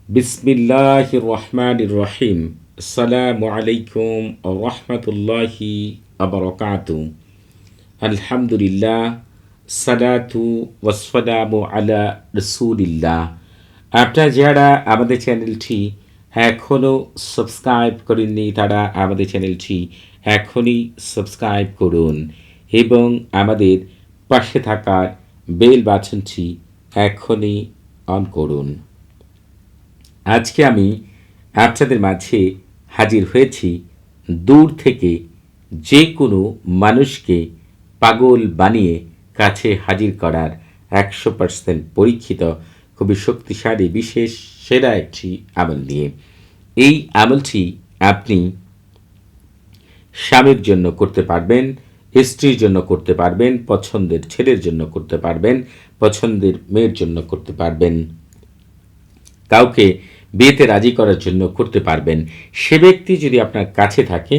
বিসমিল্লাহির রহমানির রহিম। আসসালামু আলাইকুম ওয়া রাহমাতুল্লাহি ওয়া বারাকাতুহু। আলহামদুলিল্লাহ, সালাতু ওয়াসসালামু আলা রাসূলিল্লাহ। আপনারা যারা আমাদের চ্যানেলটি এখনও সাবস্ক্রাইব করেননি তারা আমাদের চ্যানেলটি এখনই সাবস্ক্রাইব করুন এবং আমাদের পাশে থাকার বেল বাটনটি এখনই অন করুন। আজকে আমি আপনাদের মাঝে হাজির হয়েছি দূর থেকে যে কোনো মানুষকে পাগল বানিয়ে কাছে হাজির করার 100% পরীক্ষিত খুবই শক্তিশালী বিশেষ সেরা একটি আমল নিয়ে। এই আমলটি আপনি স্বামীর জন্য করতে পারবেন, স্ত্রীর জন্য করতে পারবেন, পছন্দের ছেলের জন্য করতে পারবেন, পছন্দের মেয়ের জন্য করতে পারবেন, কাউকে বিয়েতে রাজি করার জন্য করতে পারবেন। সে ব্যক্তি যদি আপনার কাছে থাকে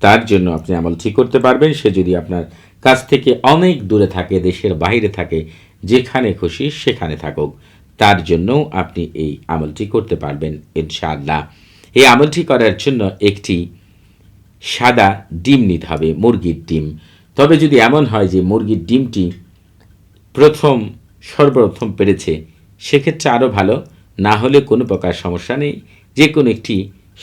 তার জন্য আপনি আমলটি করতে পারবেন। সে যদি আপনার কাছ থেকে অনেক দূরে থাকে, দেশের বাইরে থাকে, যেখানে খুশি সেখানে থাকুক, তার জন্যও আপনি এই আমলটি করতে পারবেন ইনশাআল্লাহ। এই আমলটি করার জন্য একটি সাদা ডিম নিতে হবে, মুরগির ডিম। তবে যদি এমন হয় যে মুরগির ডিমটি সর্বপ্রথম পেরেছে, সেক্ষেত্রে আরও ভালো, না হলে কোনো প্রকার সমস্যা নেই, যে কোনো একটি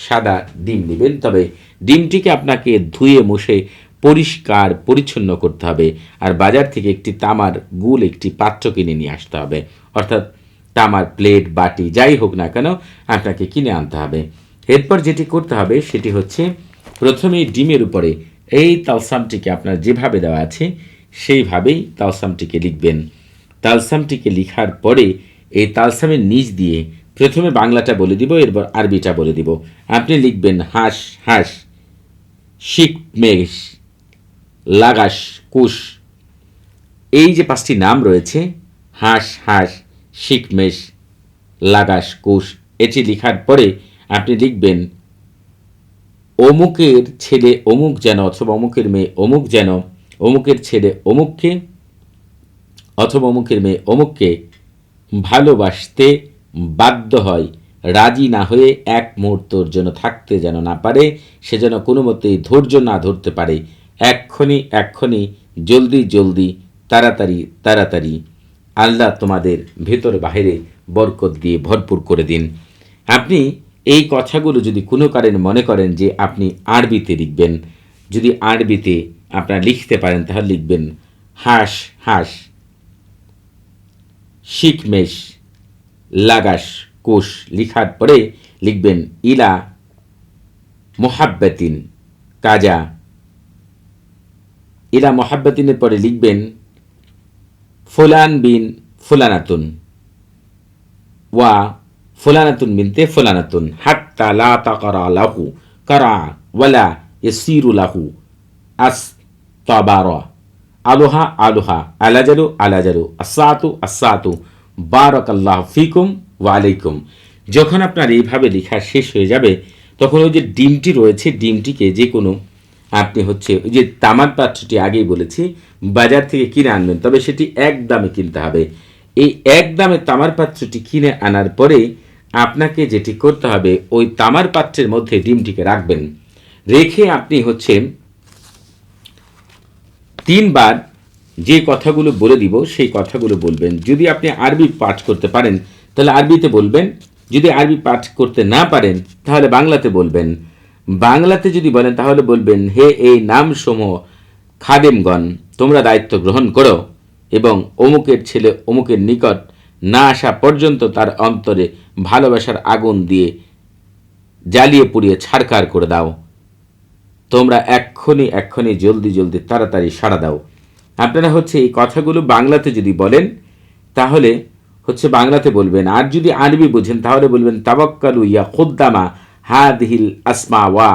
সাদা ডিম নেবেন। তবে ডিমটিকে আপনাকে ধুয়ে মুছে পরিষ্কার পরিচ্ছন্ন করতে হবে, আর বাজার থেকে একটি তামার গুল একটি পাত্র কিনে নিয়ে আসতে হবে, অর্থাৎ তামার প্লেট বাটি যাই হোক না কেন আপনাকে কিনে আনতে হবে। এরপর যেটি করতে হবে সেটি হচ্ছে প্রথমেই ডিমের উপরে এই তালসামটিকে আপনার যেভাবে দেওয়া আছে সেইভাবেই তালসামটিকে লিখবেন। তালসামটিকে লিখার পরে এই তালসামের নিচ দিয়ে প্রথমে বাংলাটা বলে দিব, এরপর আরবিটা বলে দিব। আপনি লিখবেন হাঁস হাঁস, শিক মেষ, লাগাস কুশ। এই যে 5টি নাম রয়েছে, হাঁস হাঁস, শিক মেষ, লাগাস কুশ, এটি লিখার পরে আপনি লিখবেন অমুকের ছেলে অমুক যেন, অথবা অমুকের মেয়ে অমুক যেন অমুকের ছেলে অমুককে অথবা অমুকের মেয়ে অমুককে ভালোবাসতে বাধ্য হয়, রাজি না হয়ে এক মুহূর্তর জন্য থাকতে যেন না পারে, সে যেন কোনো মতেই ধৈর্য না ধরতে পারে, এক্ষুনি এক্ষুনি জলদি জলদি তাড়াতাড়ি তাড়াতাড়ি আল্লাহ তোমাদের ভেতর বাহিরে বরকত দিয়ে ভরপুর করে দিন। আপনি এই কথাগুলো যদি কোনো কারণে মনে করেন যে আপনি আরবিতে লিখবেন, যদি আরবিতে আপনারা লিখতে পারেন তাহলে লিখবেন হাঁস হাঁস, শিক মেষ, লাগাস কোষ। লিখার পরে লিখবেন ইলা মোহাব্বাতিন কাজা। ইলা মোহাব্বাতিনের পরে লিখবেন ফুলান বিন ফুলানাতুন ওয়া ফুলানাতুন বিনতে ফুলানাতুন হাত্তা লা তাকরা লাহু কারা ওয়ালা ইয়াসিরু লাহু আস্তাবারা আলোহা আলোহা আলাজালু আলাজালু আসাতু আসাতু বারাকাল্লাহু ফিকুম ওয়া আলাইকুম। যখন আপনার এইভাবে লেখা শেষ হয়ে যাবে তখন ওই যে ডিমটি রয়েছে, ডিমটিকে যে কোনো আপনি হচ্ছে ওই যে তামার পাত্রটি আগেই বলেছি বাজার থেকে কিনে আনবেন, তবে সেটি এক দামে কিনতে হবে। এই এক দামে তামার পাত্রটি কিনে আনার পরে আপনাকে যেটি করতে হবে, ওই তামার পাত্রের মধ্যে ডিমটিকে রাখবেন। রেখে আপনি হচ্ছে 3 বার যে কথাগুলো বলে দিব সেই কথাগুলো বলবেন। যদি আপনি আরবি পাঠ করতে পারেন তাহলে আরবিতে বলবেন, যদি আরবি পাঠ করতে না পারেন তাহলে বাংলাতে বলবেন। বাংলাতে যদি বলেন তাহলে বলবেন হে এই নামসমূহ খাদেমগণ তোমরা দায়িত্ব গ্রহণ করো এবং অমুকের ছেলে অমুকের নিকট না আসা পর্যন্ত তার অন্তরে ভালোবাসার আগুন দিয়ে জ্বালিয়ে পুড়িয়ে ছারখার করে দাও। তোমরা এক্ষুনি এক্ষুনি জলদি জলদি তাড়াতাড়ি সাড়া দাও। আপনারা হচ্ছে এই কথাগুলো বাংলাতে যদি বলেন তাহলে হচ্ছে বাংলাতে বলবেন, আর যদি আরবি বুঝেন তাহলে বলবেন তাওয়াক্কালু ইয়া খুদ্দামা হাদিহিল আসমা ওয়া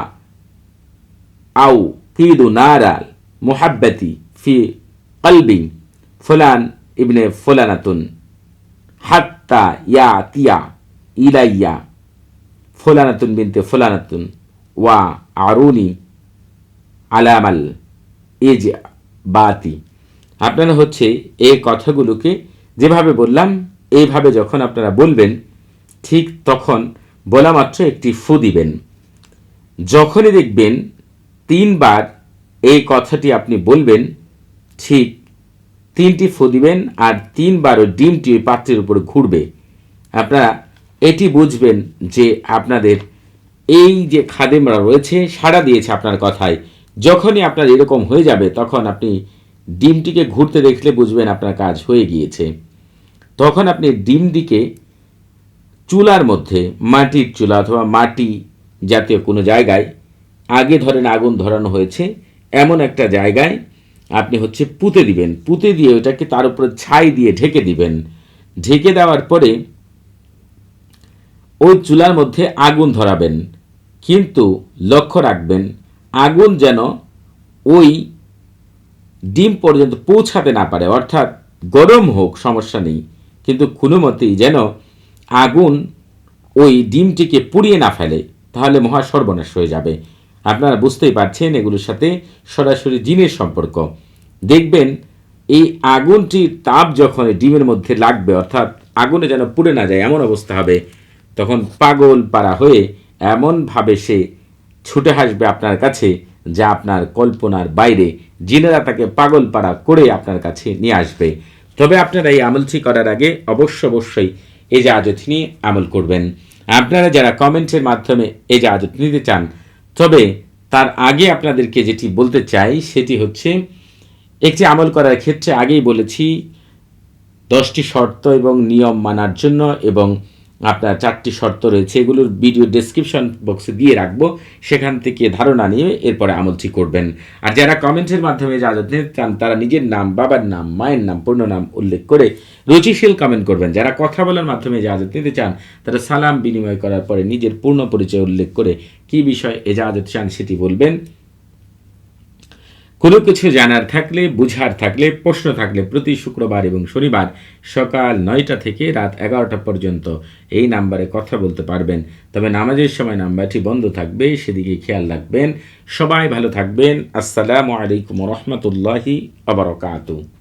আও কিদু নারাল মুহাব্বতি ফি কলবি ফুলান ইবনে ফুলানাতুন হাত্তা ইয়াতিয়া ইলাইয়া ফুলানাতুন বিনতে ফুলানাতুন ওয়া আরুনি আলামাল এজ বাতি। আপনারা হচ্ছে এই কথাগুলোকে যেভাবে বললাম এইভাবে যখন আপনারা বলবেন ঠিক তখন বলা মাত্র একটি ফু দিবেন। যখনই দেখবেন 3 বার এই কথাটি আপনি বলবেন, ঠিক 3টি ফু দিবেন আর 3 বার ওই ডিমটি ওই পাত্রের উপরে ঘুরবে। আপনারা এটি বুঝবেন যে আপনাদের এই যে খাদেমরা রয়েছে সাড়া দিয়েছে আপনার কথায়। যখনই আপনার এরকম হয়ে যাবে তখন আপনি ডিমটিকে ঘুরতে দেখলে বুঝবেন আপনার কাজ হয়ে গিয়েছে। তখন আপনি ডিমটিকে চুলার মধ্যে, মাটির চুলা অথবা মাটি জাতীয় কোনো জায়গায়, আগে ধরেন আগুন ধরানো হয়েছে এমন একটা জায়গায় আপনি পুঁতে দিবেন। পুঁতে দিয়ে ওটাকে তার উপরে ছাই দিয়ে ঢেকে দিবেন। ঢেকে দেওয়ার পরে ওই চুলার মধ্যে আগুন ধরাবেন, কিন্তু লক্ষ্য রাখবেন আগুন যেন ওই ডিম পর্যন্ত পৌঁছাতে না পারে। অর্থাৎ গরম হোক সমস্যা নেই, কিন্তু কোনো মতেই যেন আগুন ওই ডিমটিকে পুড়িয়ে না ফেলে, তাহলে মহা সর্বনাশ হয়ে যাবে। আপনারা বুঝতেই পারছেন এগুলোর সাথে সরাসরি জিনের সম্পর্ক। দেখবেন এই আগুনটির তাপ যখন ডিমের মধ্যে লাগবে, অর্থাৎ আগুনে যেন পুড়ে না যায় এমন অবস্থা হবে, তখন পাগল পাড়া হয়ে এমনভাবে সে ছুটে আসবে আপনার কাছে যা আপনার কল্পনার বাইরে। জিনেরা তাকে পাগল পাড়া করে আপনার কাছে নিয়ে আসবে। তবে আপনারা এই আমলটি করার আগে অবশ্যই এজাজত নিয়ে আমল করবেন। আপনারা যারা কমেন্টের মাধ্যমে এজাজত নিতে চান, তবে তার আগে আপনাদেরকে যেটি বলতে চাই সেটি একটি আমল করার ক্ষেত্রে আগেই বলেছি 10টি শর্ত এবং নিয়ম মানার জন্য, এবং আপনার 4টি শর্ত রয়েছে, এগুলোর ভিডিও ডেসক্রিপশন বক্সে দিয়ে রাখবো, সেখান থেকে ধারণা নিয়ে এরপরে আমলটি করবেন। আর যারা কমেন্টের মাধ্যমে ইজাজত নিতে চান তারা নিজের নাম, বাবার নাম, মায়ের নাম, পূর্ণ নাম উল্লেখ করে রুচিশীল কমেন্ট করবেন। যারা কথা বলার মাধ্যমে ইজাজত নিতে চান তারা সালাম বিনিময় করার পরে নিজের পূর্ণ পরিচয় উল্লেখ করে কী বিষয় ইজাজত চান সেটি বলবেন। কোনো কিছু জানার থাকলে, বুঝার থাকলে, প্রশ্ন থাকলে প্রতি শুক্রবার এবং শনিবার সকাল 9টা থেকে রাত 11টা পর্যন্ত এই নাম্বারে কথা বলতে পারবেন। তবে নামাজের সময় নাম্বারটি বন্ধ থাকবে, সেদিকে খেয়াল রাখবেন। সবাই ভালো থাকবেন। আসসালামু আলাইকুম ওয়া রাহমাতুল্লাহি ওয়া বারাকাতুহু।